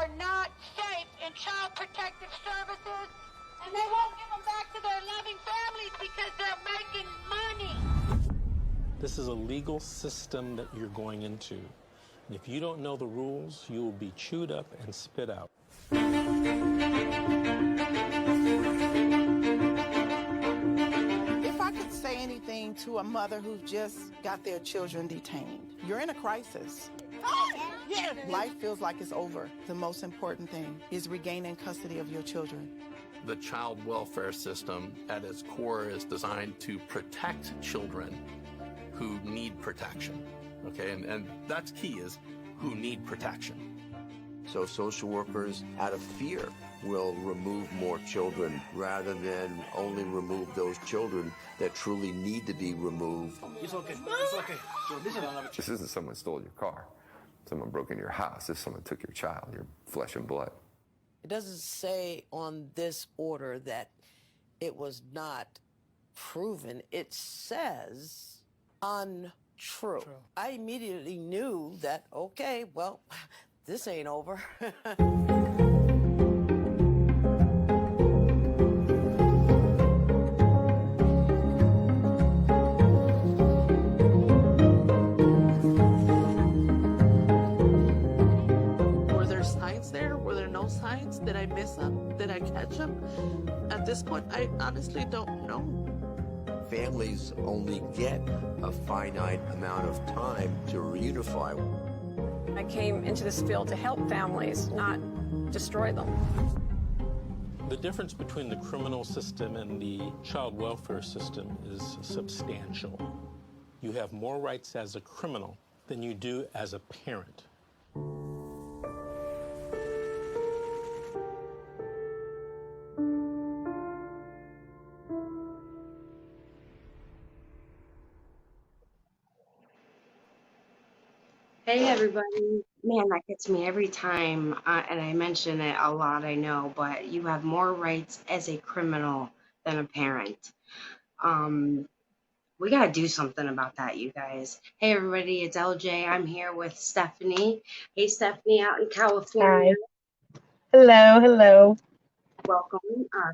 are not safe in child protective services, and they won't give them back to their loving families because they're making money. This is a legal system that you're going into. And if you don't know the rules, you will be chewed up and spit out. If I could say anything to a mother who just got their children detained, you're in a crisis. Yeah. Life feels like it's over. The most important thing is regaining custody of your children. The child welfare system at its core is designed to protect children who need protection, okay? And that's key, is who need protection. So social workers, out of fear, will remove more children rather than only remove those children that truly need to be removed. It's okay. It's okay. This isn't someone stole your car. Someone broke into your house. This someone took your child, your flesh and blood. It doesn't say on this order that it was not proven. It says untrue. I immediately knew that, okay, well, this ain't over. Signs? Did I miss them? Did I catch them? At this point, I honestly don't know. Families only get a finite amount of time to reunify. I came into this field to help families, not destroy them. The difference between the criminal system and the child welfare system is substantial. You have more rights as a criminal than you do as a parent. Hey everybody, man, that gets me every time, and I mention it a lot, I know, but you have more rights as a criminal than a parent. We gotta do something about that, you guys. Hey everybody, it's LJ. I'm here with Stephanie. Hey Stephanie, out in California. Hi. Hello. Welcome.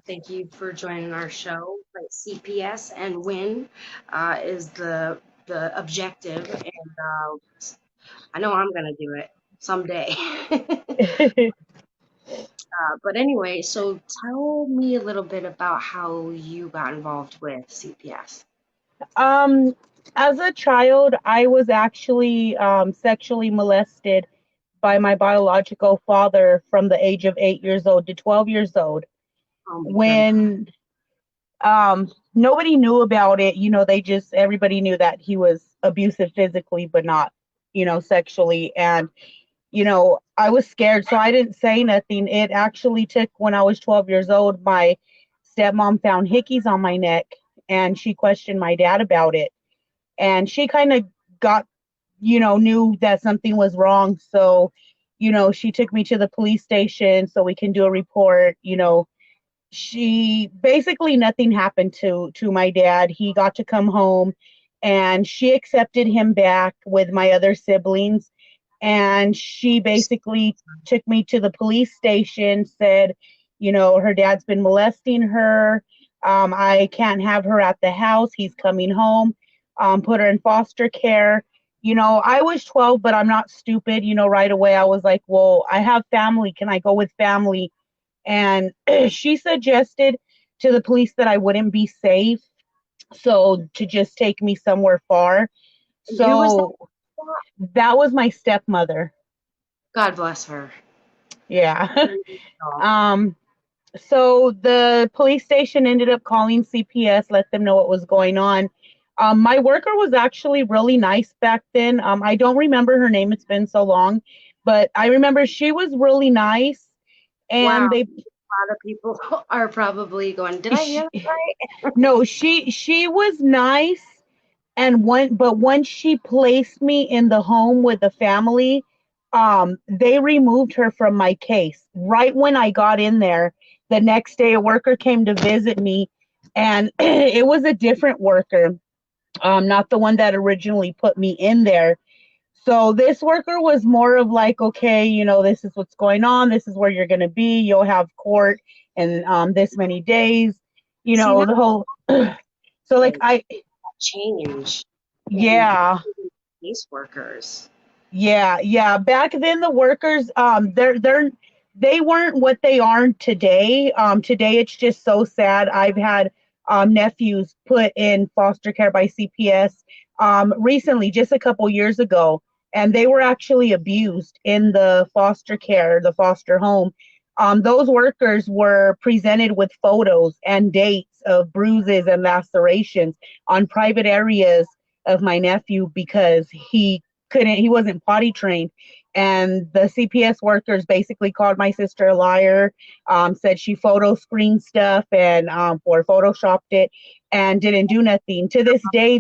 Thank you for joining our show. Like CPS and win is the objective, and I know I'm going to do it someday. But anyway, so tell me a little bit about how you got involved with CPS. As a child, I was actually sexually molested by my biological father from the age of 8 years old to 12 years old. When nobody knew about it, everybody knew that he was abusive physically, but not sexually. And, I was scared, so I didn't say nothing. It actually took, when I was 12 years old, my stepmom found hickeys on my neck, and she questioned my dad about it. And she kind of got, knew that something was wrong. So, she took me to the police station so we can do a report. She basically, nothing happened to my dad. He got to come home, and she accepted him back with my other siblings. And she basically took me to the police station, said, her dad's been molesting her. I can't have her at the house. He's coming home. Put her in foster care. I was 12, but I'm not stupid. Right away I was like, well, I have family. Can I go with family? And she suggested to the police that I wouldn't be safe, so to just take me somewhere far. So that was my stepmother. God bless her. Yeah. So the police station ended up calling CPS, let them know what was going on. My worker was actually really nice back then. I don't remember her name. It's been so long, but I remember she was really nice. And wow. A lot of people are probably going, did I hear that right? No, she was nice. And once she placed me in the home with the family, they removed her from my case. Right when I got in there, the next day a worker came to visit me, and it was a different worker, not the one that originally put me in there. So this worker was more of like, okay, this is what's going on. This is where you're going to be. You'll have court in this many days. See, now The whole. So like change in yeah. caseworkers. Yeah. Back then, the workers, they weren't what they are today. Today, it's just so sad. I've had nephews put in foster care by CPS recently, just a couple years ago, and they were actually abused in the foster care, the foster home. Those workers were presented with photos and dates of bruises and lacerations on private areas of my nephew because he wasn't potty trained, and the CPS workers basically called my sister a liar, said she photo screened stuff and or photoshopped it and didn't do nothing. To this day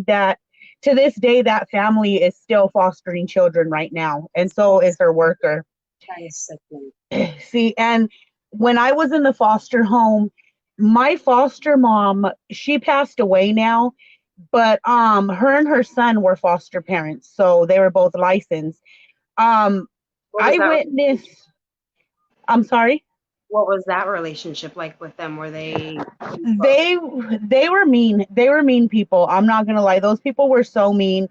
that family is still fostering children right now, and so is her worker. That is sickening. See, and when I was in the foster home, my foster mom, she passed away now, but her and her son were foster parents, so they were both licensed. I witnessed. I'm sorry. What was that relationship like with them? Were they? They were mean. They were mean people. I'm not gonna lie. Those people were so mean.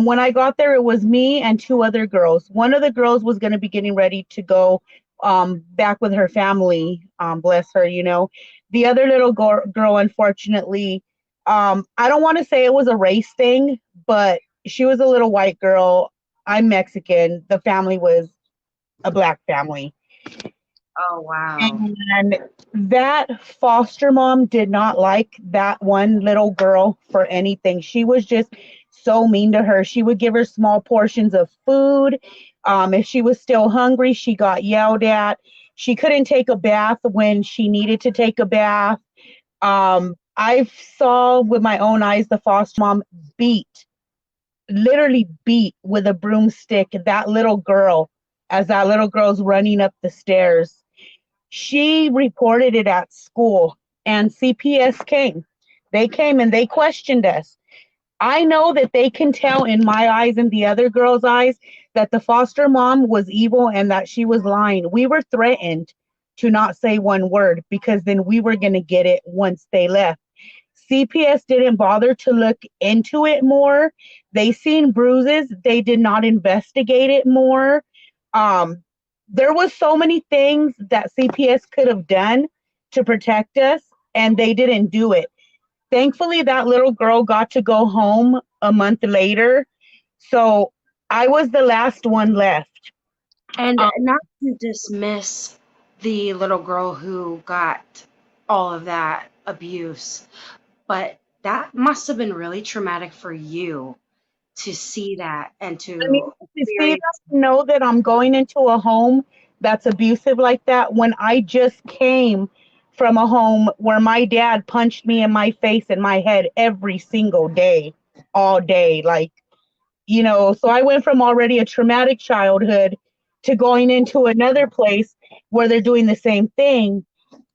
When I got there, it was me and two other girls. One of the girls was gonna be getting ready to go back with her family. Bless her. The other little girl, unfortunately, I don't want to say it was a race thing, but she was a little white girl. I'm Mexican. The family was a black family. Oh, wow. And that foster mom did not like that one little girl for anything. She was just so mean to her. She would give her small portions of food. If she was still hungry, she got yelled at. She couldn't take a bath when she needed to take a bath. I saw with my own eyes the foster mom literally beat with a broomstick that little girl as that little girl's running up the stairs. She reported it at school, and CPS came. They came and they questioned us. I know that they can tell in my eyes and the other girl's eyes that the foster mom was evil and that she was lying. We were threatened to not say one word because then we were going to get it once they left. CPS didn't bother to look into it more. They seen bruises. They did not investigate it more. There was so many things that CPS could have done to protect us, and they didn't do it. Thankfully, that little girl got to go home a month later. So I was the last one left. And not to dismiss the little girl who got all of that abuse, but that must have been really traumatic for you to see that and to know that I'm going into a home that's abusive like that when I just came from a home where my dad punched me in my face and my head every single day, all day. So I went from already a traumatic childhood to going into another place where they're doing the same thing.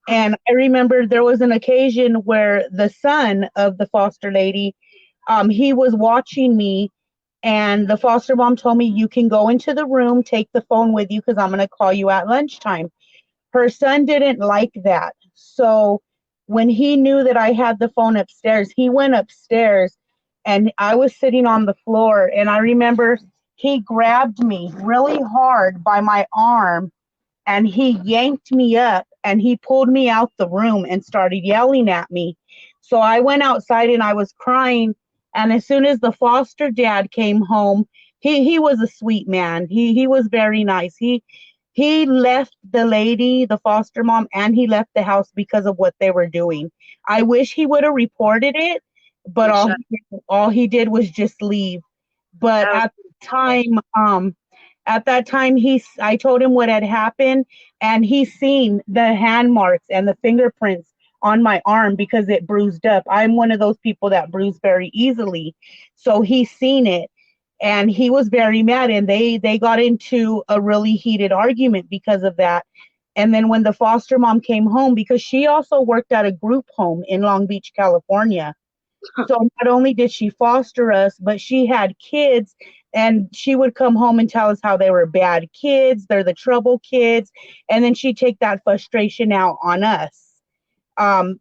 And I remember there was an occasion where the son of the foster lady, he was watching me, and the foster mom told me, you can go into the room, take the phone with you because I'm going to call you at lunchtime. Her son didn't like that. So when he knew that I had the phone upstairs, he went upstairs and I was sitting on the floor. And I remember he grabbed me really hard by my arm and he yanked me up and he pulled me out the room and started yelling at me. So I went outside and I was crying. And as soon as the foster dad came home, he was a sweet man. He was very nice. He left the lady, the foster mom, and he left the house because of what they were doing. I wish he would have reported it, but all he did was just leave. But at that time, I told him what had happened, and he's seen the hand marks and the fingerprints on my arm because it bruised up. I'm one of those people that bruise very easily. So he's seen it. And he was very mad, and they got into a really heated argument because of that. And then when the foster mom came home, because she also worked at a group home in Long Beach, California, So not only did she foster us, but she had kids, and she would come home and tell us how they were bad kids, they're the trouble kids, and then she'd take that frustration out on us.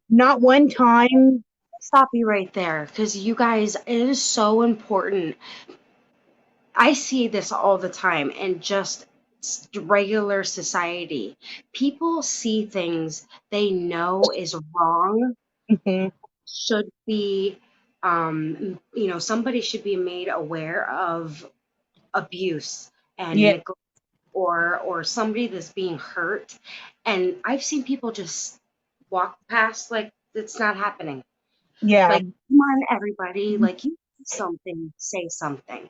Not one time. Stop you right there, because you guys, it is so important. I see this all the time in just regular society. People see things they know is wrong, Mhm. should be, somebody should be made aware of abuse and Yeah, neglect, or somebody that's being hurt. And I've seen people just walk past like it's not happening. yeah. Like, come on, everybody, like, you see something, say something.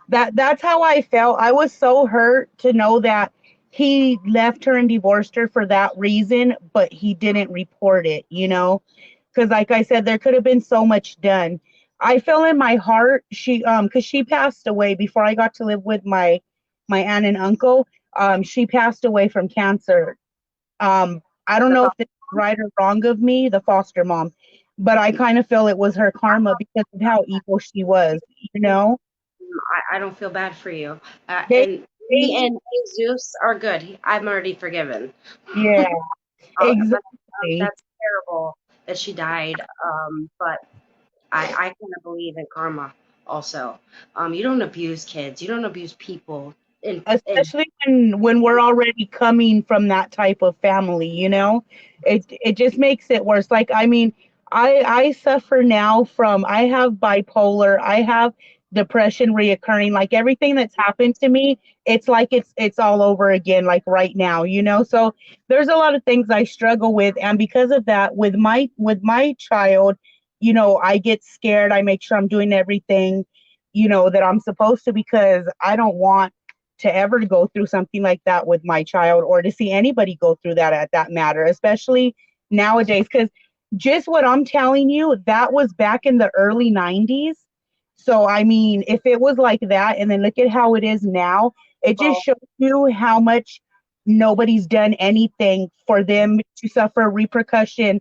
That's how I felt. I was so hurt to know that he left her and divorced her for that reason, but he didn't report it, because like I said, there could have been so much done. I feel in my heart, because she passed away before I got to live with my aunt and uncle. She passed away from cancer. I don't The know thought, if it's right or wrong of me, the foster mom, but I kind of feel it was her karma because of how evil she was, you know? I don't feel bad for you. They, And me they and Jesus are good. I'm already forgiven. Yeah, But exactly. that's terrible that she died. But I kind of believe in karma also. You don't abuse kids. You don't abuse people. And Especially when we're already coming from that type of family, it just makes it worse. Like, I mean, I suffer now from, I have bipolar, I have depression reoccurring. Like, everything that's happened to me, it's like it's all over again, like right now, so there's a lot of things I struggle with, and because of that, with my child, I get scared. I make sure I'm doing everything that I'm supposed to, because I don't want to ever go through something like that with my child, or to see anybody go through that at that matter, especially nowadays. Because just what I'm telling you, that was back in the early 90s. So, I mean, if it was like that, and then look at how it is now, it just well, shows you how much nobody's done anything for them to suffer repercussion.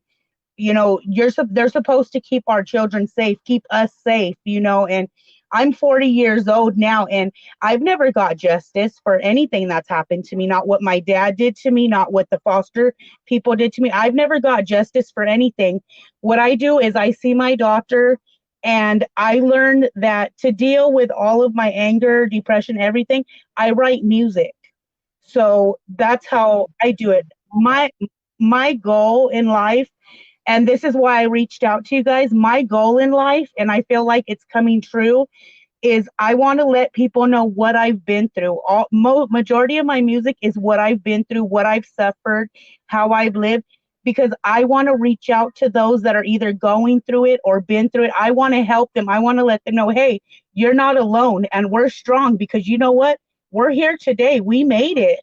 They're supposed to keep our children safe, keep us safe, and I'm 40 years old now, and I've never got justice for anything that's happened to me, not what my dad did to me, not what the foster people did to me. I've never got justice for anything. What I do is I see my doctor, and I learned that to deal with all of my anger, depression, everything, I write music. So that's how I do it. My goal in life, and this is why I reached out to you guys. My goal in life, and I feel like it's coming true, is I want to let people know what I've been through. Majority of my music is what I've been through, what I've suffered, how I've lived, because I want to reach out to those that are either going through it or been through it. I want to help them. I want to let them know, hey, you're not alone, and we're strong, because you know what? We're here today. We made it,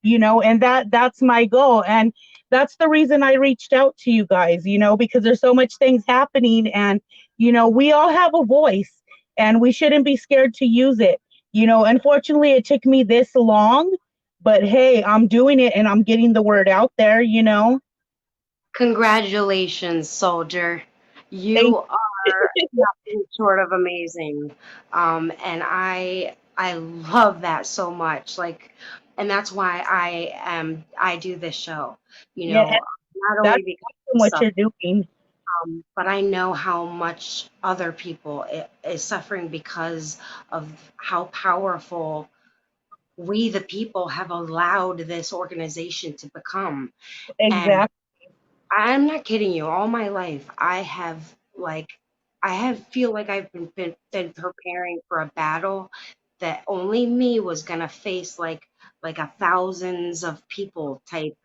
and that's my goal. And that's the reason I reached out to you guys, because there's so much things happening, and we all have a voice, and we shouldn't be scared to use it. Unfortunately, it took me this long, but hey, I'm doing it, and I'm getting the word out there. congratulations, soldier. Thank You are nothing short of amazing. And I love that so much. Like, and that's why I do this show. You Yeah, know, not that's only because awesome of what stuff, you're doing. but I know how much other people is suffering because of how powerful we, the people, have allowed this organization to become. And Exactly. I'm not kidding you. All my life, I have feel like I've been preparing for a battle that only me was gonna face, like a thousands of people type.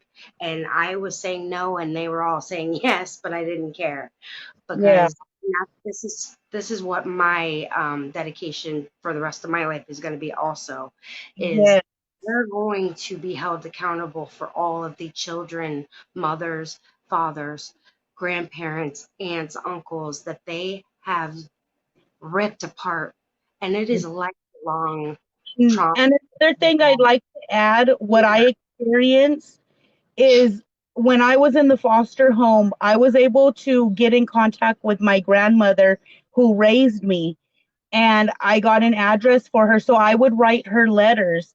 And I was saying no, and they were all saying yes, but I didn't care, Yeah. because this is what my dedication for the rest of my life is going to be. Also, is Yeah. they're going to be held accountable for all of the children, mothers, fathers, grandparents, aunts, uncles that they have ripped apart, and it is lifelong And trauma. another thing I'd like to add, what I experienced is when I was in the foster home, I was able to get in contact with my grandmother who raised me, and I got an address for her. So I would write her letters.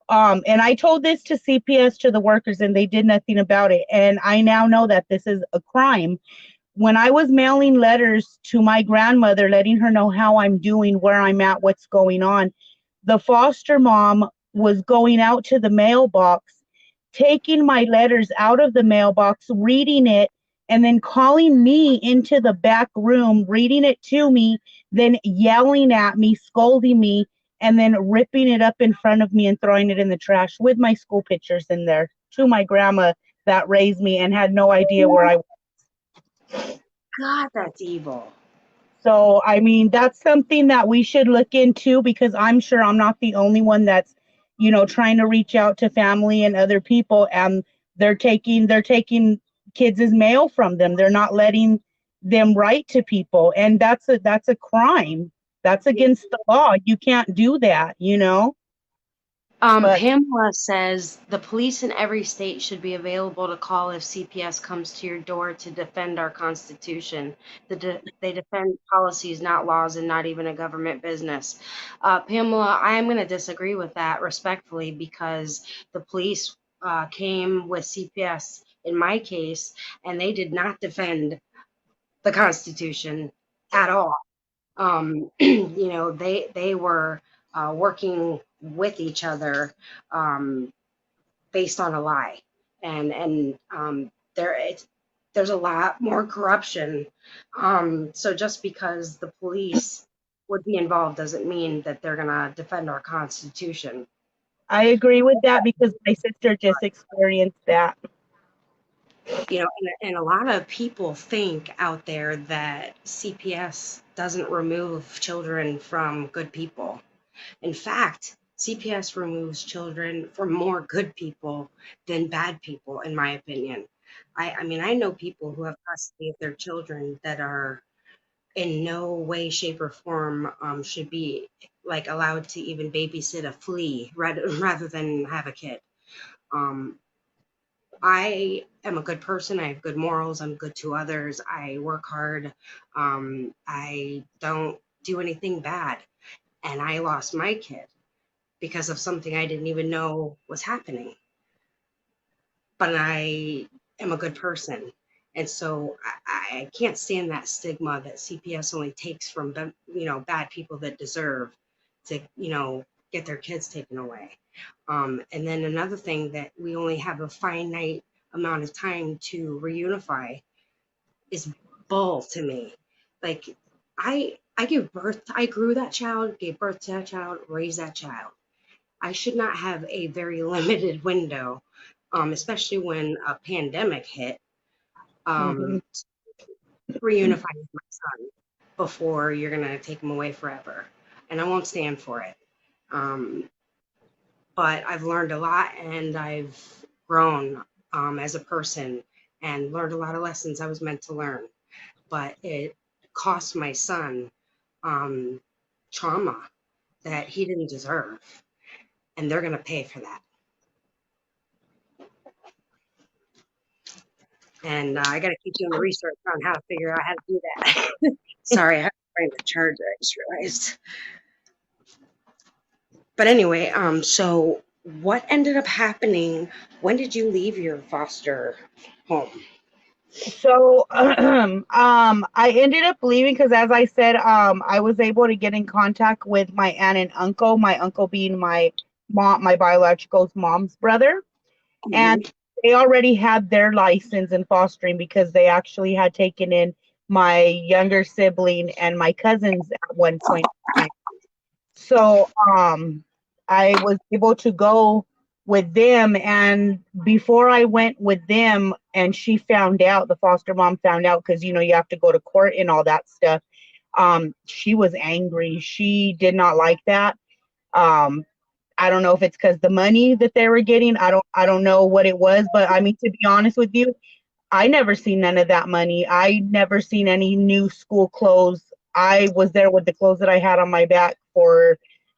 And I told this to CPS, to the workers, and they did nothing about it. And I now know that this is a crime. When I was mailing letters to my grandmother, letting her know how I'm doing, where I'm at, what's going on, the foster mom was going out to the mailbox, taking my letters out of the mailbox, reading it, and then calling me into the back room, reading it to me, then yelling at me, scolding me, and then ripping it up in front of me and throwing it in the trash with my school pictures in there, to my grandma that raised me and had no idea where I was. God, that's evil. So, I mean, that's something that we should look into, because I'm sure I'm not the only one that's, trying to reach out to family and other people, and they're taking kids' mail from them. They're not letting them write to people, and that's a crime. That's against the law. You can't do that. But Pamela says the police in every state should be available to call if CPS comes to your door to defend our Constitution. They defend policies, not laws, and not even a government business. Pamela, I am going to disagree with that respectfully, because the police came with CPS in my case, and they did not defend the Constitution at all. They were working with each other, based on a lie, and there's a lot more corruption. So just because the police would be involved doesn't mean that they're gonna defend our Constitution. I agree with that, because my sister just experienced that. And a lot of people think out there that CPS doesn't remove children from good people. In fact, CPS removes children from more good people than bad people, in my opinion. I mean, I know people who have custody of their children that are in no way, shape, or form should be like allowed to even babysit a flea rather than have a kid. Um, I am a good person. I have good morals. I'm good to others. I work hard. I don't do anything bad. And I lost my kid because of something I didn't even know was happening. But I am a good person. And so I can't stand that stigma that CPS only takes from, bad people that deserve to, get their kids taken away. And then another thing, that we only have a finite amount of time to reunify, is bull to me. Like, I grew that child, gave birth to that child, raised that child. I should not have a very limited window, especially when a pandemic hit, Mhm. reunify with my son before you're going to take him away forever. And I won't stand for it. But I've learned a lot, and I've grown as a person, and learned a lot of lessons I was meant to learn. But it cost my son trauma that he didn't deserve, and they're going to pay for that. And I got to keep doing the research on how to figure out how to do that. Sorry, I have to bring the charger, I just realized. But anyway, so what ended up happening? When did you leave your foster home? So, I ended up leaving because, as I said, I was able to get in contact with my aunt and uncle. My uncle being my mom, my biological mom's brother, and Mhm. they already had their license in fostering, because they actually had taken in my younger sibling and my cousins at one point in time. So, I was able to go with them, and before I went with them, and she found out, the foster mom found out, because you have to go to court and all that stuff. She was angry. She did not like that. Um, I don't know if it's because the money that they were getting. I don't know what it was, but I mean, to be honest with you, I never seen none of that money. I never seen any new school clothes. I was there with the clothes that I had on my back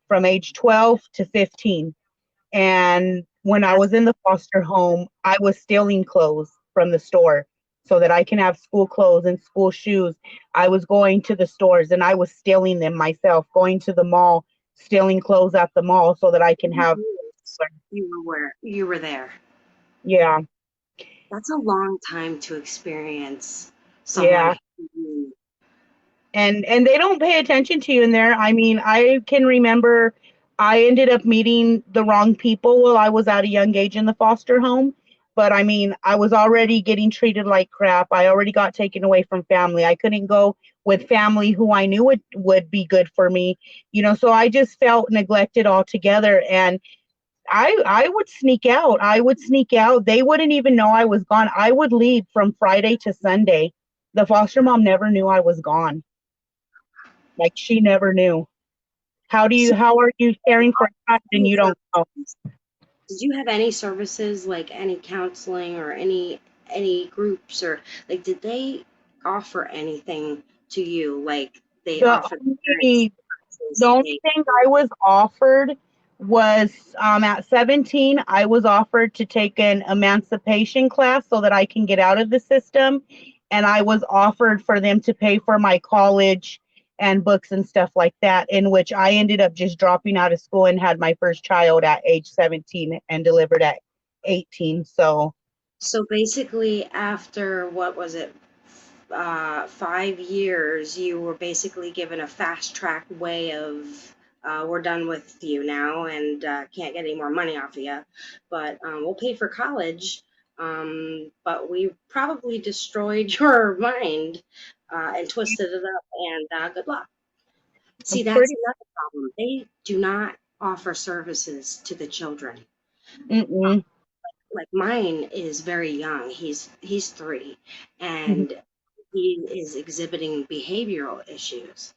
from age 12 to 15. And when I was in the foster home, I was stealing clothes from the store so that I can have school clothes and school shoes. I was going to the stores and I was stealing them myself, going to the mall, stealing clothes at the mall so that I can have. You were there. Yeah. That's a long time to experience Yeah. someone who, And they don't pay attention to you in there. I mean, I can remember I ended up meeting the wrong people while I was at a young age in the foster home. But I mean, I was already getting treated like crap. I already got taken away from family. I couldn't go with family who I knew would be good for me. So I just felt neglected altogether. And I would sneak out. I would sneak out. They wouldn't even know I was gone. I would leave from Friday to Sunday. The foster mom never knew I was gone. Like she never knew. How are you caring for a child and you don't know? did you have any services, like any counseling or any groups, or like did they offer anything to you, like they The offered parents only services the to only take? thing I was offered was at 17, I was offered to take an emancipation class so that I can get out of the system. And I was offered for them to pay for my college and books and stuff like that, in which I ended up just dropping out of school and had my first child at age 17 and delivered at 18. So basically, after what was it, 5 years, you were basically given a fast track way of, we're done with you now and can't get any more money off of you, but we'll pay for college, but we probably destroyed your mind and twisted it up, and good luck. See, I'm that's pretty. another problem. They do not offer services to the children. Mm-mm. Like mine is very young. He's 3, and he is exhibiting behavioral issues.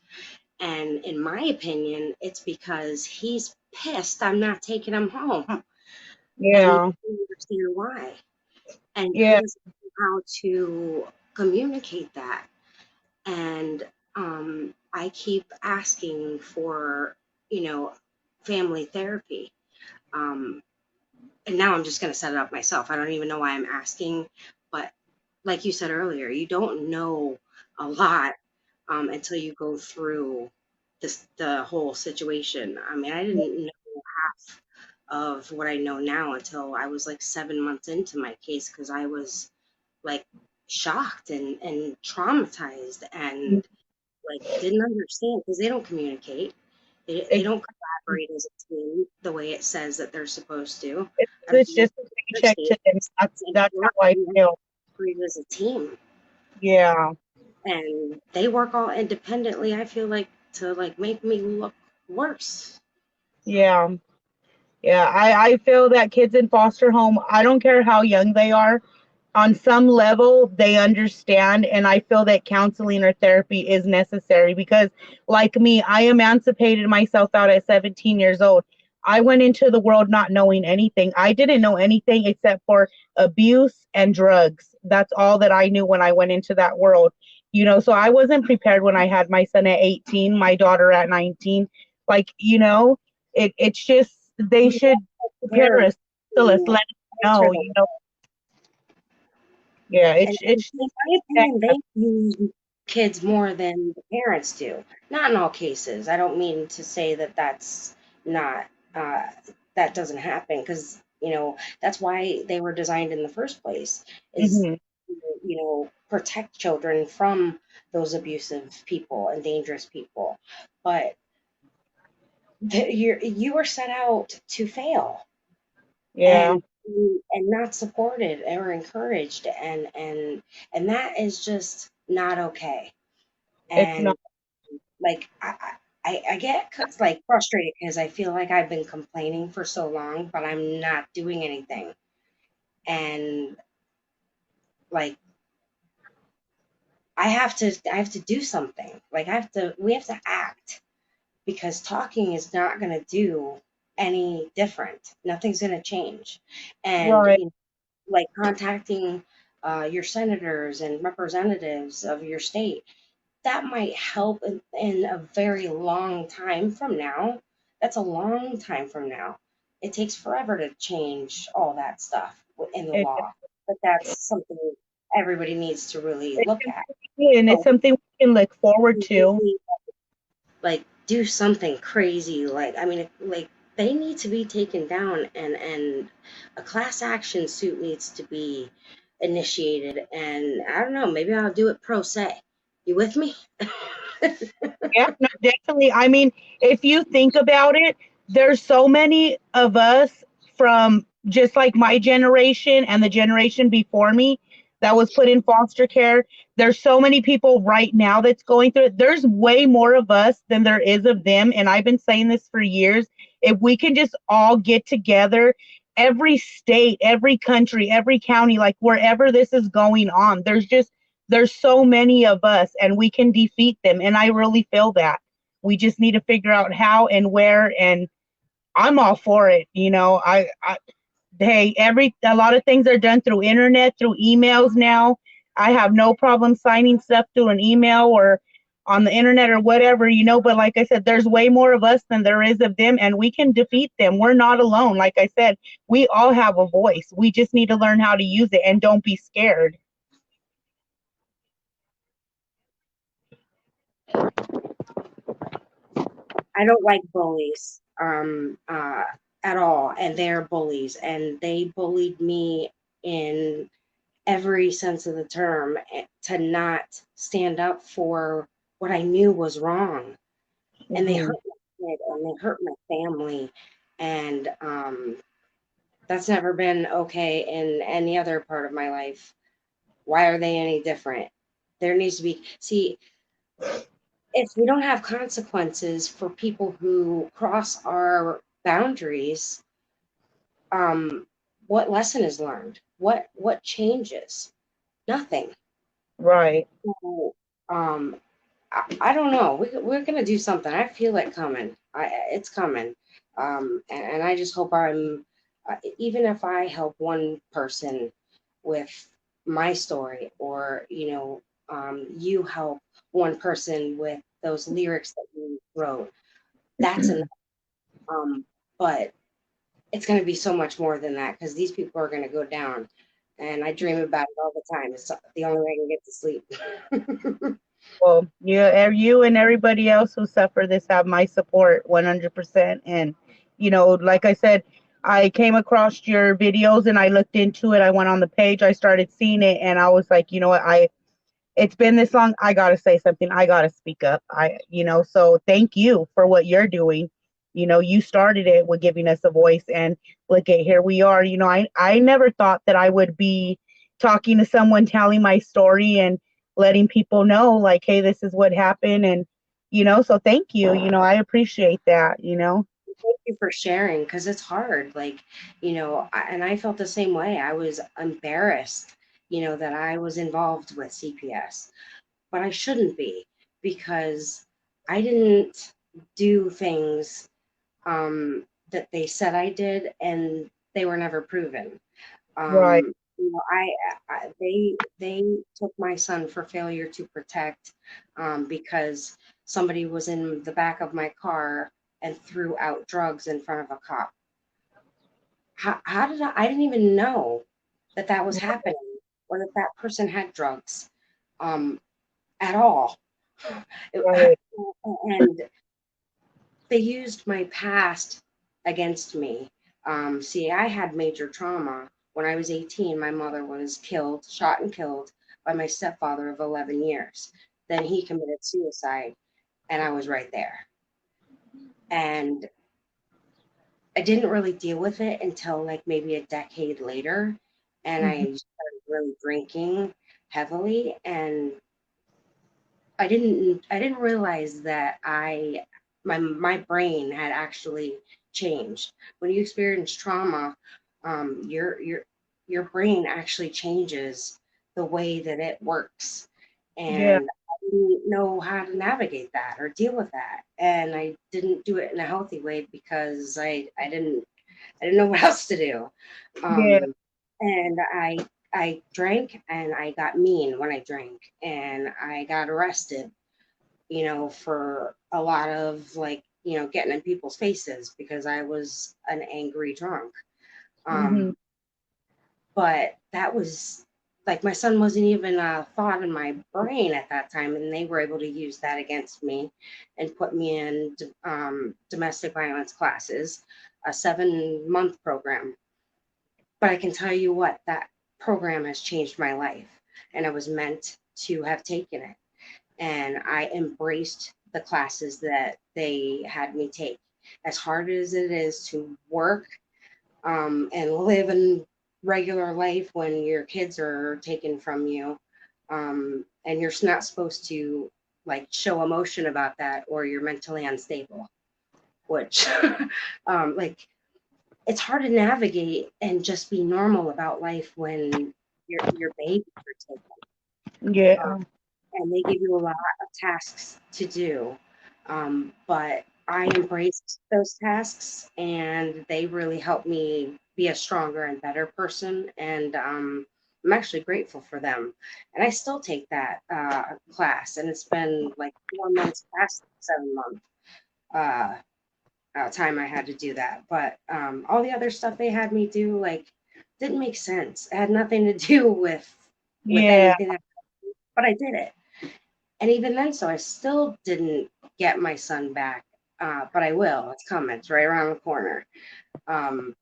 And in my opinion, it's because he's pissed I'm not taking him home, and he Yeah. doesn't understand why. And he Yeah. doesn't know how to communicate that. And I keep asking for, family therapy. Um, and now I'm just going to set it up myself. I don't even know why I'm asking, but like you said earlier, you don't know a lot until you go through the whole situation. I mean, I didn't know half of what I know now until I was like 7 months into my case, because I was like shocked and traumatized and like didn't understand, because they don't communicate. They don't collaborate as a team the way it says that they're supposed to. It's Everyone just a paycheck to them. That's how I feel. operate as a team, Yeah. and they work all independently. I feel like to like make me look worse. Yeah. Yeah. I feel that kids in foster home, I don't care how young they are, on some level they understand, and I feel that counseling or therapy is necessary because, like me, I emancipated myself out at 17 years old. I went into the world not knowing anything. I didn't know anything except for abuse and drugs. That's all that I knew when I went into that world. So I wasn't prepared when I had my son at 18, my daughter at 19. Like, it's just they should prepare us, to us, let us know, yeah, And it's in my opinion, they use kids more than the parents do. Not in all cases. I don't mean to say that that's not, that doesn't happen, because, that's why they were designed in the first place, is, hmm protect children from those abusive people and dangerous people. But you were set out to fail, yeah, and not supported or encouraged, and that is just not okay. it's not. And like I get like frustrated because I feel like I've been complaining for so long, but I'm not doing anything. And like I have to do something. Like we have to act, because talking is not going to do any different. Nothing's going to change. And Right. like contacting your senators and representatives of your state, that might help in a very long time from now. That's a long time from now. It takes forever to change all that stuff in the It law. but that's something everybody needs to really look at. And it's So something we can look forward we to. really, like, do something crazy. Like, I mean, like, they need to be taken down, and a class action suit needs to be initiated. And I don't know, maybe I'll do it pro se. You with me? Yeah, no, definitely. I mean, if you think about it, there's so many of us from just like my generation and the generation before me that was put in foster care. There's so many people right now that's going through it. There's way more of us than there is of them. And I've been saying this for years. If we can just all get together, every state, every country, every county, like wherever this is going on, there's so many of us and we can defeat them. And I really feel that we just need to figure out how and where. And I'm all for it. Hey, a lot of things are done through internet, through emails now. I have no problem signing stuff through an email or on the internet or whatever, but like I said, there's way more of us than there is of them, and we can defeat them. We're not alone. Like I said, we all have a voice. We just need to learn how to use it, and don't be scared. I don't like bullies at all, and they're bullies, and they bullied me in every sense of the term, to not stand up for what I knew was wrong. And they Mhm. hurt my kid, and they hurt my family, and that's never been okay in any other part of my life. Why are they any different? There needs to be, see, if we don't have consequences for people who cross our boundaries, um, what lesson is learned? What changes? Nothing. Right. So, I don't know. We're gonna do something. I feel it coming. It's coming. And I just hope even if I help one person with my story, or you help one person with those lyrics that you wrote. That's enough. But it's gonna be so much more than that, because these people are gonna go down, and I dream about it all the time. It's the only way I can get to sleep. Well, yeah, you and everybody else who suffer this have my support 100%. And, like I said, I came across your videos and I looked into it. I went on the page, I started seeing it, and I was like, you know what, it's been this long. I got to say something. I got to speak up. So thank you for what you're doing. You started it with giving us a voice, and look at, here we are. I never thought that I would be talking to someone, telling my story and letting people know, like, hey, this is what happened. And, so thank you. I appreciate that. Thank you for sharing, because it's hard. Like, and I felt the same way. I was embarrassed, that I was involved with CPS, but I shouldn't be, because I didn't do things that they said I did, and they were never proven. Right. They took my son for failure to protect, because somebody was in the back of my car and threw out drugs in front of a cop. How did I didn't even know that was happening, or that person had drugs, um, at all. Right. And they used my past against me. See, I had major trauma. When I was 18, my mother was killed, shot and killed by my stepfather of 11 years. Then he committed suicide, and I was right there. And I didn't really deal with it until like maybe a decade later. And Mhm. I started really drinking heavily, and I didn't realize that my brain had actually changed. When you experience trauma, your brain actually changes the way that it works. Yeah. And I didn't know how to navigate that or deal with that. And I didn't do it in a healthy way, because I didn't know what else to do. Yeah. And I drank, and I got mean when I drank, and I got arrested, for a lot of, like, getting in people's faces because I was an angry drunk. Mhm. Um, But that was like my son wasn't even a thought in my brain at that time, and they were able to use that against me and put me in domestic violence classes, a 7-month program. But I can tell you what, that program has changed my life, and I was meant to have taken it. And I embraced the classes that they had me take. As hard as it is to work and live in regular life when your kids are taken from you, and you're not supposed to like show emotion about that, or you're mentally unstable, which like it's hard to navigate and just be normal about life when your babies are taken. Yeah. And they give you a lot of tasks to do. But I embraced those tasks, and they really helped me be a stronger and better person. And I'm actually grateful for them. And I still take that class, and it's been like 4 months past 7 month uh, time I had to do that. But all the other stuff they had me do, like, didn't make sense. It had nothing to do with Yeah. anything, but I did it. And even then, so I still didn't get my son back, but I will. It's coming. It's right around the corner. And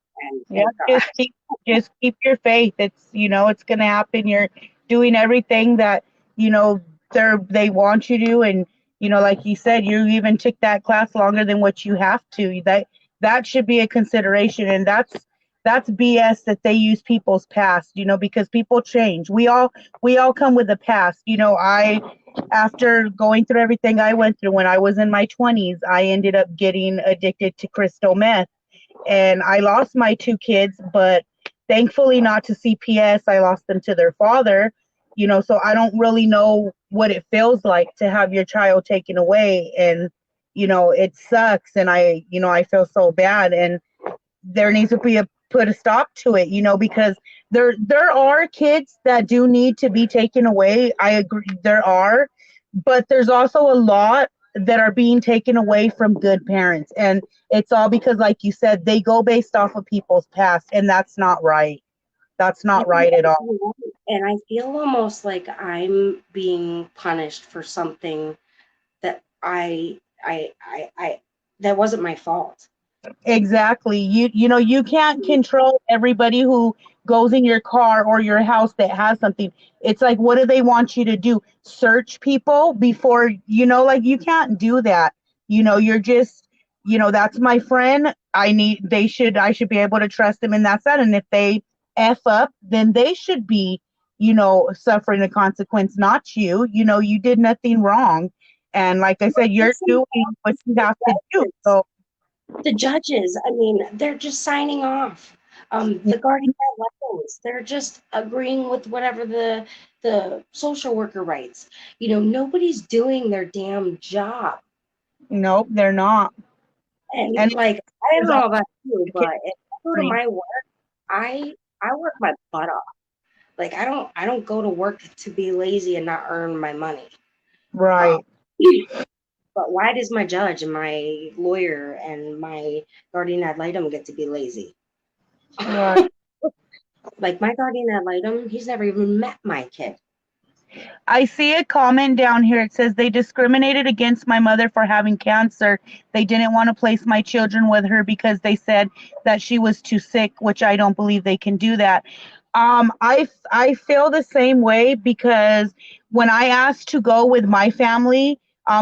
Yeah, thank God. just keep your faith. It's it's gonna happen. You're doing everything that they want you to, and like you said, you even took that class longer than what you have to. That should be a consideration, and that's BS that they use people's past. Because people change. We all come with a past. I after going through everything I went through when I was in my 20s, I ended up getting addicted to crystal meth, and I lost my 2 kids, but thankfully not to CPS. I lost them to their father, so I don't really know what it feels like to have your child taken away. And, it sucks. And I feel so bad. And there needs to be put a stop to it, because there are kids that do need to be taken away. I agree, there are, but there's also a lot that are being taken away from good parents, and it's all because, like you said, they go based off of people's past, and that's not right. That's not right at all. And I feel almost like I'm being punished for something that I that wasn't my fault. Exactly. You can't control everybody who goes in your car or your house that has something. It's like, what do they want you to do? Search people before, like, you can't do that. You're just, that's my friend. I should be able to trust them, and that's that. And if they F up, then they should be, suffering the consequence, not you. You did nothing wrong. And like I said, you're doing what you have to do. So The judges, I mean, they're just signing off. The guardian ad litem, they're just agreeing with whatever the social worker writes. Nobody's doing their damn job. nope, they're not. And And like, I don't there's know all about you, the kids but if I go to learning. my work, I work my butt off. Like, I don't go to work to be lazy and not earn my money. Um, Right. but why does my judge and my lawyer and my guardian ad litem get to be lazy? Right. Like my guardian ad litem, he's never even met my kid. I see a comment down here. It says they discriminated against my mother for having cancer. They didn't want to place my children with her because they said that she was too sick, which I don't believe they can do that. I feel the same way, because when I asked to go with my family,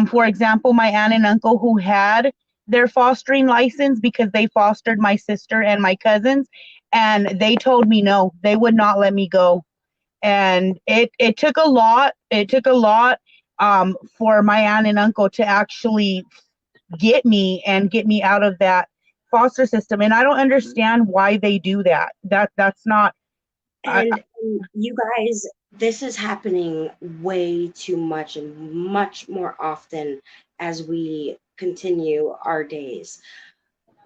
for example, my aunt and uncle who had their fostering license because they fostered my sister and my cousins, and they told me no, they would not let me go. And it took a lot. It took a lot for my aunt and uncle to actually get me out of that foster system. And I don't understand why they do that. That's not. And you guys, this is happening way too much and much more often as we continue our days.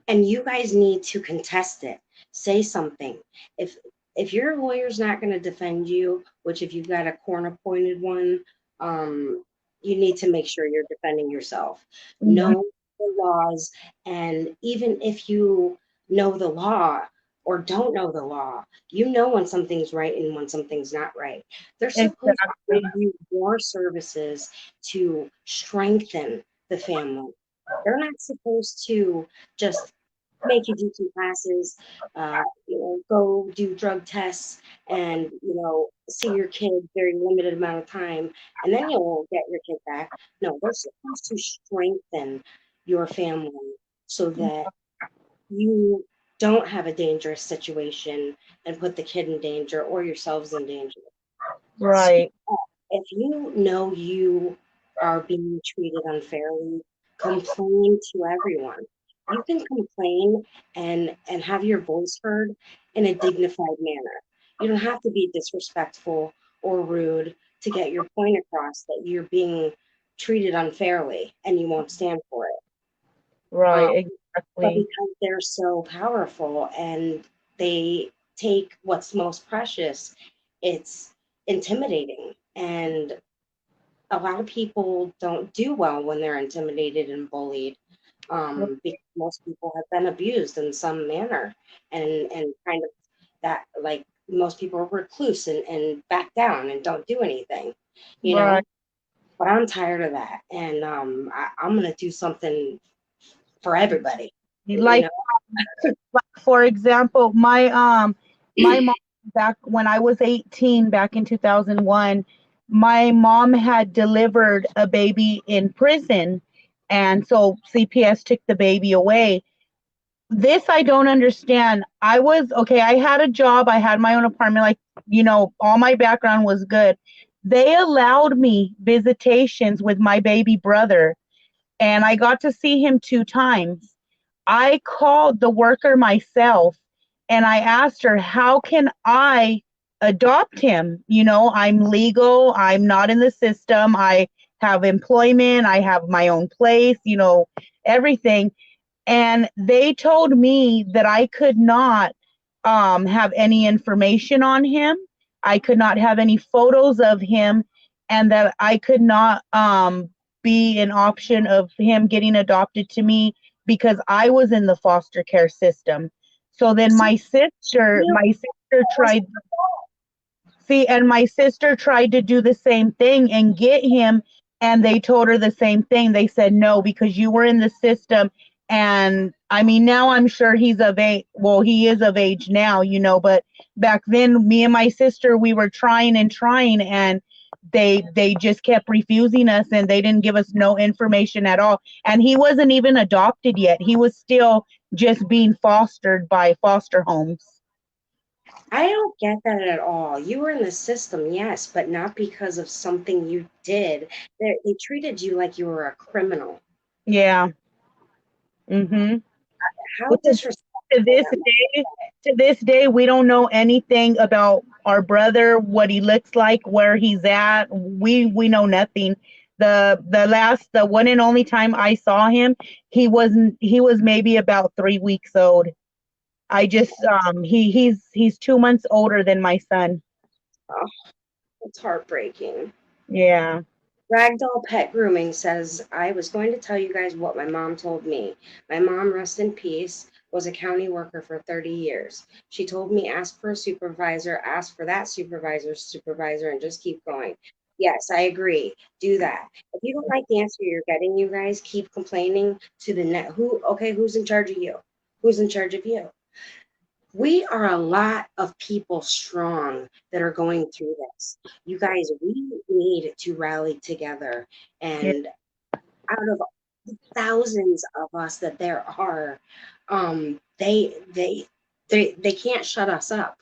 And you guys need to contest it. Say something. If if your lawyer's not going to defend you, which if you've got a court appointed one, you need to make sure you're defending yourself. Mhm. Know the laws, and even if you know the law, or don't know the law. You know when something's right and when something's not right. They're supposed to Exactly. give you more services to strengthen the family. They're not supposed to just make you do some classes, go do drug tests and, see your kid very limited amount of time, and then you'll get your kid back. No, they're supposed to strengthen your family so that you don't have a dangerous situation and put the kid in danger or yourselves in danger. Right. If you know you are being treated unfairly, complain to everyone. You can complain and have your voice heard in a dignified manner. You don't have to be disrespectful or rude to get your point across that you're being treated unfairly and you won't stand for it. Right. But Exactly. because they're so powerful and they take what's most precious, it's intimidating. And a lot of people don't do well when they're intimidated and bullied, because most people have been abused in some manner, and kind of that, like, most people are recluse and back down and don't do anything, you know. Right. But I'm tired of that, and I'm gonna do something for everybody, you Like, know. for example, my mom, back when I was 18, back in 2001, my mom had delivered a baby in prison, and so CPS took the baby away. This I don't understand. I was okay, I had a job, I had my own apartment, like, all my background was good. They allowed me visitations with my baby brother, and I got to see him 2 times. I called the worker myself and I asked her, how can I adopt him? I'm legal, I'm not in the system, I have employment, I have my own place, everything. And they told me that I could not have any information on him. I could not have any photos of him, and that I could not be an option of him getting adopted to me because I was in the foster care system. So then my sister tried. See, and my sister tried to do the same thing and get him, and they told her the same thing. They said no because you were in the system. And I mean, now I'm sure he's of age. Well, he is of age now, but back then, me and my sister, we were trying and trying, and they just kept refusing us, and they didn't give us no information at all. And he wasn't even adopted yet. He was still just being fostered by foster homes. I don't get that at all. You were in the system, yes, but not because of something you did. They treated you like you were a criminal. Yeah. Mm-hmm. How Well, to disrespectful this that must day, to this day, we don't know anything about our brother, what he looks like, where he's at. We know nothing. The one and only time I saw him, he was maybe about 3 weeks old. I just he's 2 months older than my son. Oh, it's heartbreaking. Yeah. Ragdoll Pet Grooming says, I was going to tell you guys what my mom told me. My mom, rest in peace, was a county worker for 30 years. She told me, ask for a supervisor, ask for that supervisor's supervisor, and just keep going. Yes, I agree. Do that. If you don't like the answer you're getting, you guys keep complaining to the net. Who's in charge of you? Who's in charge of you? We are a lot of people strong that are going through this. You guys, we need to rally together. Yeah. And out of the thousands of us that there are, they can't shut us up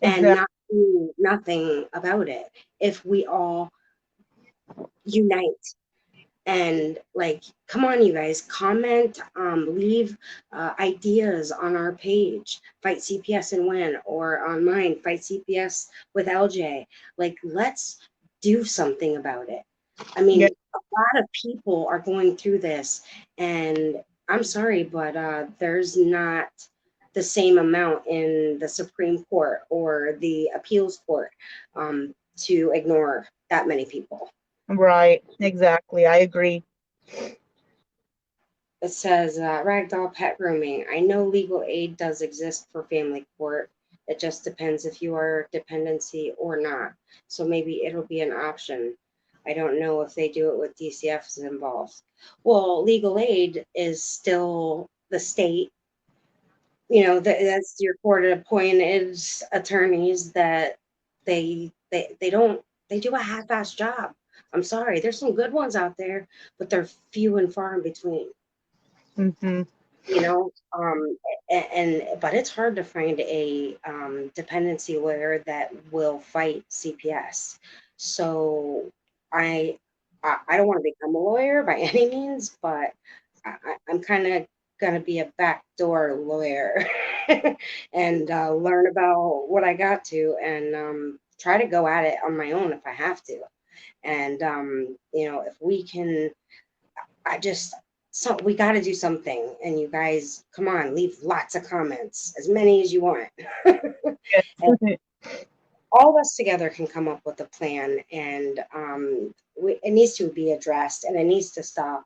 and Exactly. not do nothing about it if we all unite. And, like, come on, you guys, comment, leave ideas on our page, Fight CPS and Win, or on mine, Fight CPS with LJ. Like, let's do something about it. I Yeah. mean, a lot of people are going through this, and I'm sorry, but there's not the same amount in the Supreme Court or the appeals court to ignore that many people. Right. Exactly. I agree. It says ragdoll pet grooming. I know legal aid does exist for family court. It just depends if you are dependency or not. So maybe it'll be an option. I don't know if they do it with DCFs involved. Well, legal aid is still the state. You know, that's your court appointed attorneys that they don't they do a half-assed job. I'm sorry, there's some good ones out there, but they're few and far in between. Mm-hmm. You know, and but it's hard to find a dependency lawyer that will fight CPS. So I I don't want to become a lawyer by any means, but I'm kind of gonna be a backdoor lawyer and learn about what I got to, and try to go at it on my own if I have to. And you know, if we can, I just, so we got to do something. And you guys, come on, leave lots of comments, as many as you want. And all of us together can come up with a plan, and it needs to be addressed, and it needs to stop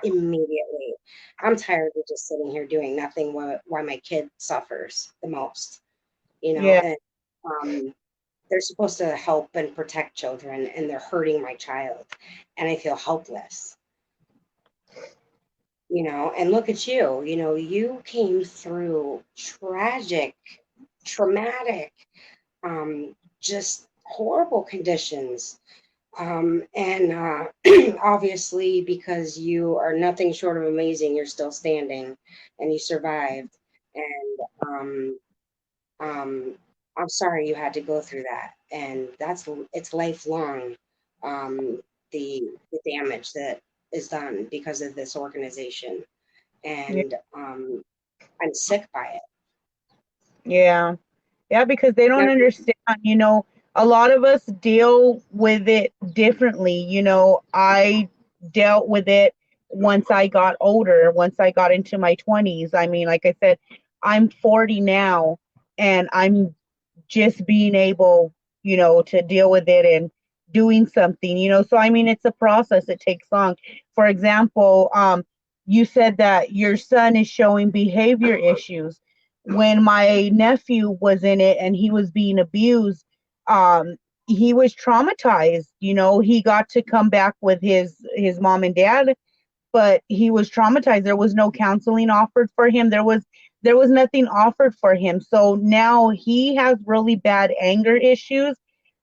immediately. I'm tired of just sitting here doing nothing while my kid suffers the most, you know. Yeah. And they're supposed to help and protect children, and they're hurting my child, and I feel helpless. You know, and look at you, you know, you came through traumatic, just horrible conditions. And obviously, because you are nothing short of amazing, you're still standing and you survived. And um, I'm sorry you had to go through that. And it's lifelong, the damage that is done because of this organization. Yeah. And I'm sick by it. Yeah. Yeah, because they don't Now, understand, a lot of us deal with it differently. I dealt with it once I got older, once I got into my 20s. I mean, like I said, I'm 40 now, and I'm just being able, to deal with it and doing something, So, I mean, it's a process. It takes long. For example, you said that your son is showing behavior issues. When my nephew was in it and he was being abused, he was traumatized. He got to come back with his mom and dad, but he was traumatized. There was no counseling offered for him. There was nothing offered for him. So now he has really bad anger issues.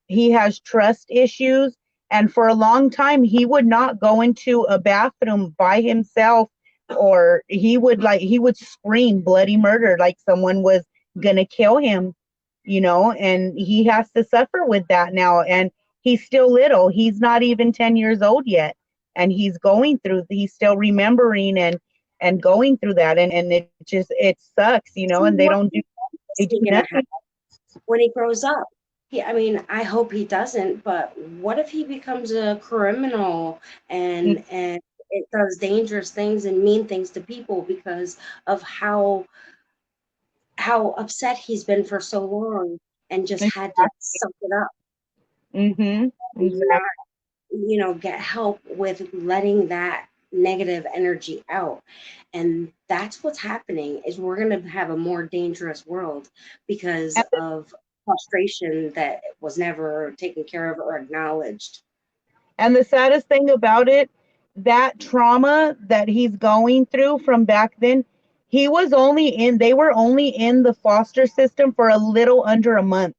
He has trust issues. And for a long time, he would not go into a bathroom by himself, or he would scream bloody murder, like someone was going to kill him, and he has to suffer with that now. And he's still little. He's not even 10 years old yet. And he's still remembering and going through that. And it sucks, so and what they is do he gonna have nothing. when he grows up? I mean, I hope he doesn't, but what if he becomes a criminal and it does dangerous things and mean things to people because of how upset he's been for so long and just had to suck it up Mm-hmm. and Exactly. not, you know, get help with letting that negative energy out. And that's what's happening, is we're going to have a more dangerous world because of frustration that was never taken care of or acknowledged. And the saddest thing about it, that trauma that he's going through from back then, they were only in the foster system for a little under a month.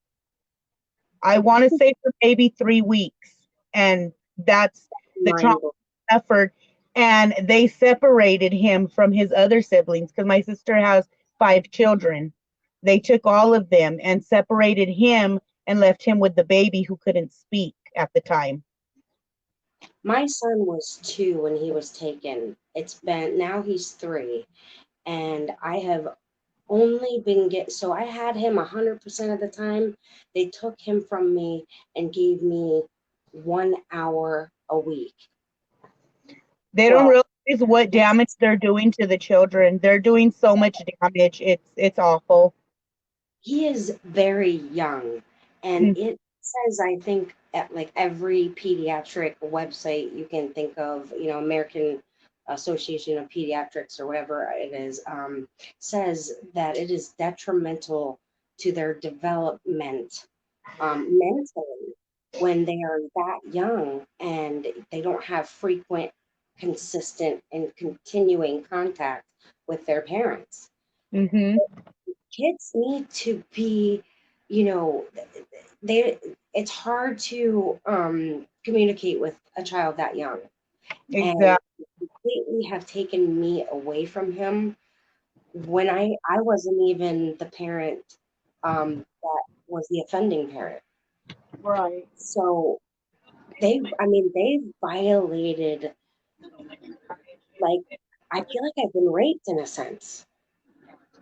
I want to say for maybe 3 weeks. And that's the trauma Mind he suffered. And they separated him from his other siblings, because my sister has 5 children. They took all of them and separated him and left him with the baby who couldn't speak at the time. My son was 2 when he was taken. It's been, now he's 3, and I have only been so I had him 100% of the time. They took him from me and gave me 1 hour a week. They don't Well, realize what damage they're doing to the children. They're doing so much damage. It's awful. he is very young, and Mm. it says, I think, at like every pediatric website you can think of, you know, American Association of Pediatrics or whatever it is, says that it is detrimental to their development mentally when they are that young and they don't have frequent, consistent, and continuing contact with their parents. Mm-hmm. Kids need to be, you know, they it's hard to communicate with a child that young, and Exactly. completely have taken me away from him when I wasn't even the parent that was the offending parent. Right. So they violated, like, I feel like I've been raped in a sense.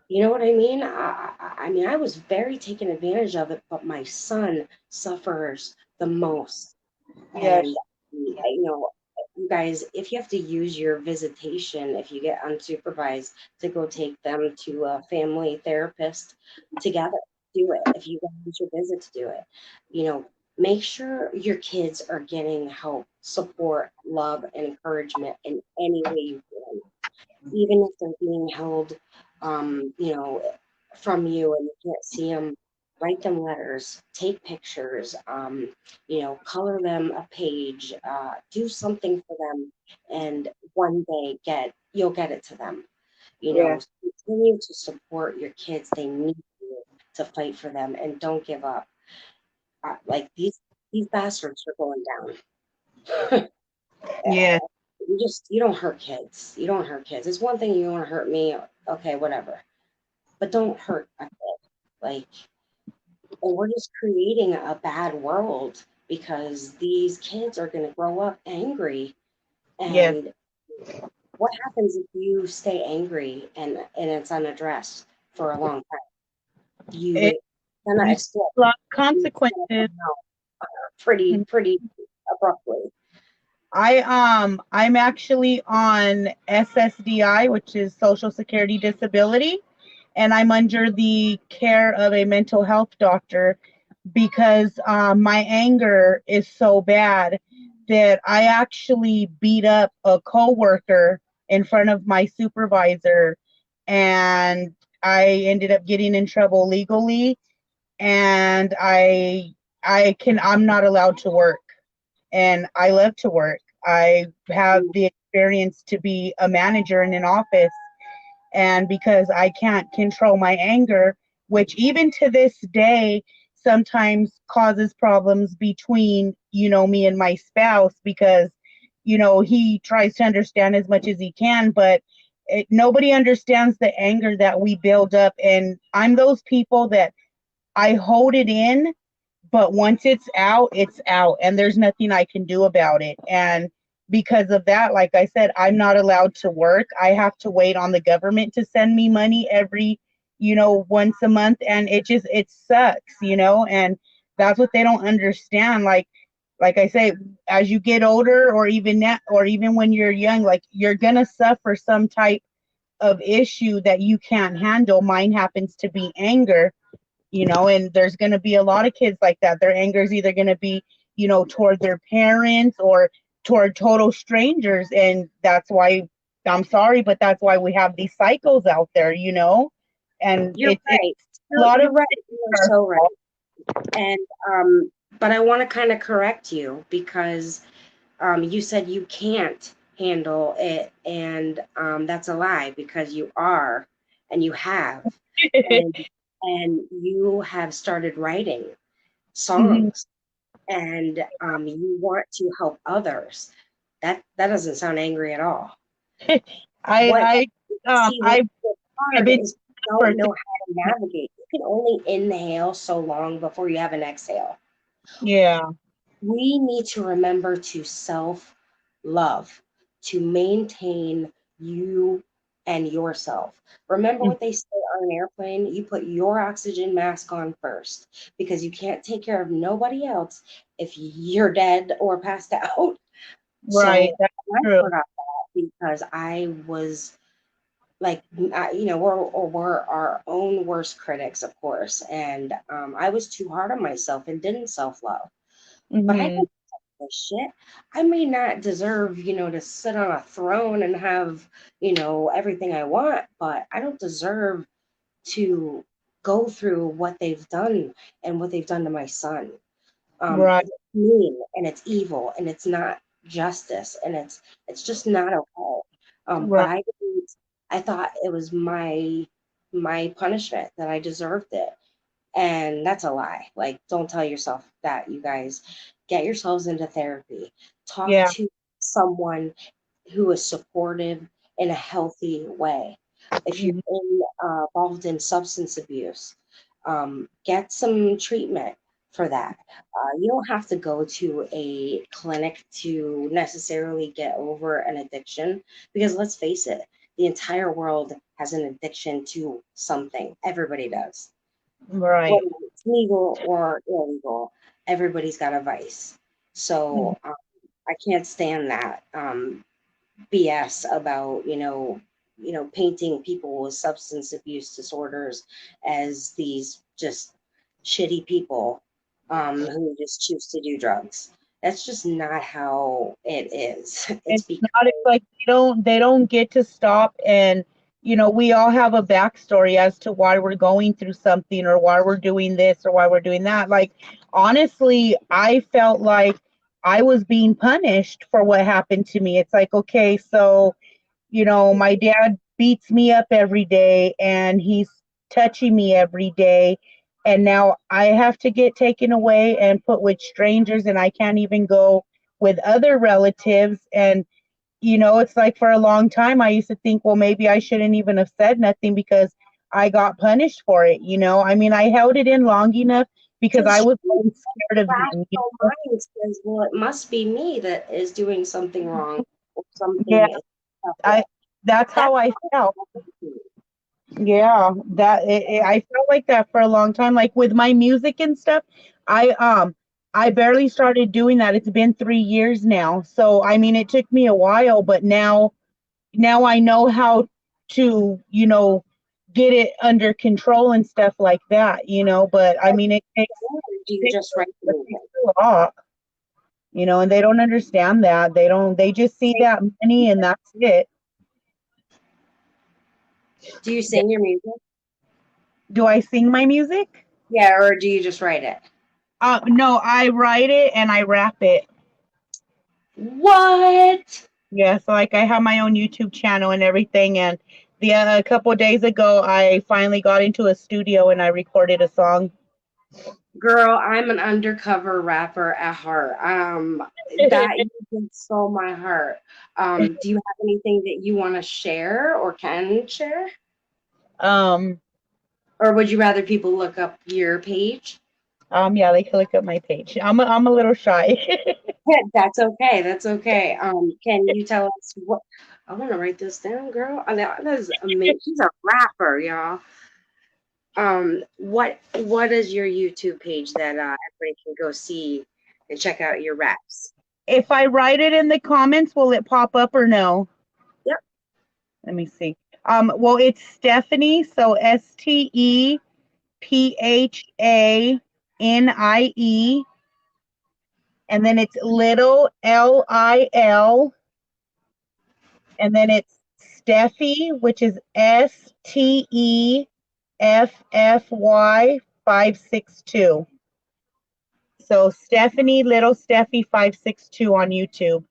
You know what I mean? I mean, I was very taken advantage of it, but my son suffers the most. Yes. And, you know, you guys, if you have to use your visitation, if you get unsupervised, to go take them to a family therapist together, do it. If you go use your visit to do it, you know, make sure your kids are getting help, support, love, and encouragement in any way you can, even if they're being held, you know, from you and you can't see them. Write them letters, take pictures, you know, color them a page, do something for them, and one day you'll get it to them. You Yeah. know, continue to support your kids. They need you to fight for them, and don't give up. Like these bastards are going down. Yeah. You don't hurt kids. You don't hurt kids. It's one thing you want to hurt me, okay, whatever. But don't hurt a kid. Like, and we're just creating a bad world because these kids are going to grow up angry. Yes. And what happens if you stay angry and it's unaddressed for a long time? It, You gonna you explode. a lot of You're gonna consequences. come out pretty abruptly. I'm actually on SSDI, which is Social Security Disability, and I'm under the care of a mental health doctor because my anger is so bad that I actually beat up a coworker in front of my supervisor, and I ended up getting in trouble legally, and I'm not allowed to work, and I love to work. I have the experience to be a manager in an office, and because I can't control my anger, which even to this day sometimes causes problems between, me and my spouse, because, he tries to understand as much as he can, but nobody understands the anger that we build up. And I'm those people that I hold it in, but once it's out, and there's nothing I can do about it. And because of that, like I said, I'm not allowed to work. I have to wait on the government to send me money every, once a month. And it sucks, and that's what they don't understand. Like I say, as you get older, or even now, or even when you're young, like, you're going to suffer some type of issue that you can't handle. Mine happens to be anger, and there's going to be a lot of kids like that. Their anger is either going to be, toward their parents or toward total strangers. And that's why, I'm sorry, but that's why we have these cycles out there, and You're right. it's a lot You're of right. You're so right. And but I want to kind of correct you because you said you can't handle it, and that's a lie because you are, and you have, and you have started writing songs, and you want to help others. That doesn't sound angry at all. What I see what's I've hard been is you don't know how to navigate. You can only inhale so long before you have an exhale. Yeah. We need to remember to self-love, to maintain you and yourself. Remember what they say on an airplane? You put your oxygen mask on first because you can't take care of nobody else if you're dead or passed out. Right, So that's I true. forgot that because I was like, we're our own worst critics, of course. And I was too hard on myself and didn't self-love. But I Mm-hmm. can this shit. I may not deserve, to sit on a throne and have, everything I want, but I don't deserve to go through what they've done and what they've done to my son. Right. It's mean and it's evil and it's not justice and it's just not okay. But Right. I thought it was my punishment, that I deserved it. And that's a lie. Like, don't tell yourself that, you guys. Get yourselves into therapy. Talk Yeah. to someone who is supportive in a healthy way. If you're involved in substance abuse, get some treatment for that. You don't have to go to a clinic to necessarily get over an addiction, because let's face it, the entire world has an addiction to something. Everybody does. Right. Whether it's legal or illegal, everybody's got a vice. So I can't stand that BS about painting people with substance abuse disorders as these just shitty people who just choose to do drugs. That's just not how it is. It's It's because not, it's like they don't get to stop, and we all have a backstory as to why we're going through something, or why we're doing this, or why we're doing that. Like, honestly, I felt like I was being punished for what happened to me. It's like, okay, so my dad beats me up every day, and he's touching me every day, and now I have to get taken away and put with strangers, and I can't even go with other relatives. And it's like, for a long time I used to think, well, maybe I shouldn't even have said nothing because I got punished for it. I mean, I held it in long enough because I was really scared of him. rational mind says, well, it must be me that is doing something wrong or Yeah, something is up with. that's That's how I felt. how I feel. Yeah, I felt like that for a long time. Like with my music and stuff, I barely started doing that. It's been 3 years now. So I mean, it took me a while, but now I know how to, get it under control and stuff like that. But I mean, it takes, Or do you takes, just write it music? takes a lot, and they don't understand that. They just see that money and that's it. Do you sing your music? Do I sing my music? Yeah, or do you just write it? No, I write it and I rap it. What? Yeah, so like I have my own YouTube channel and everything, and a couple of days ago I finally got into a studio and I recorded a song. Girl, I'm an undercover rapper at heart. That you just stole my heart. Do you have anything that you want to share or can share? um Or would you rather people look up your page? yeah, they can look up my page. I'm a little shy. Yeah, that's okay. That's okay. Can you tell us what? I want to write this down, girl. That is amazing. She's a rapper, y'all. What is your YouTube page that everybody can go see and check out your raps? If I write it in the comments, will it pop up or no? Yep. Let me see. Well, it's Stephanie, so STEPHANIE, and then it's little LIL, and then it's Steffi, which is STEFFY 562. So Stephanie, little Steffi 562 on YouTube.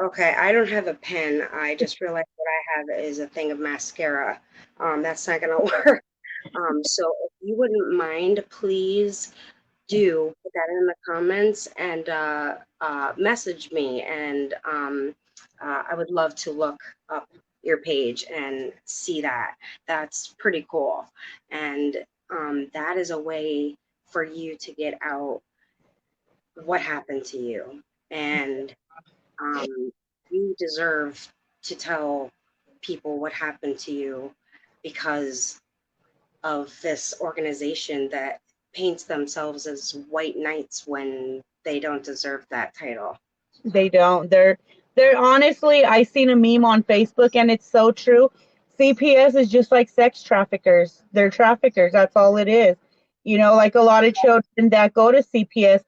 Okay, I don't have a pen. I just realized what I have is a thing of mascara. That's not gonna work. So if you wouldn't mind, please do put that in the comments and message me, and I would love to look up your page and see that. That's pretty cool, and that is a way for you to get out what happened to you, and you deserve to tell people what happened to you because of this organization that paints themselves as white knights when they don't deserve that title. They don't. They're honestly, I seen a meme on Facebook and it's so true. CPS is just like sex traffickers. They're traffickers. That's all it is. Like a lot of children that go to CPS,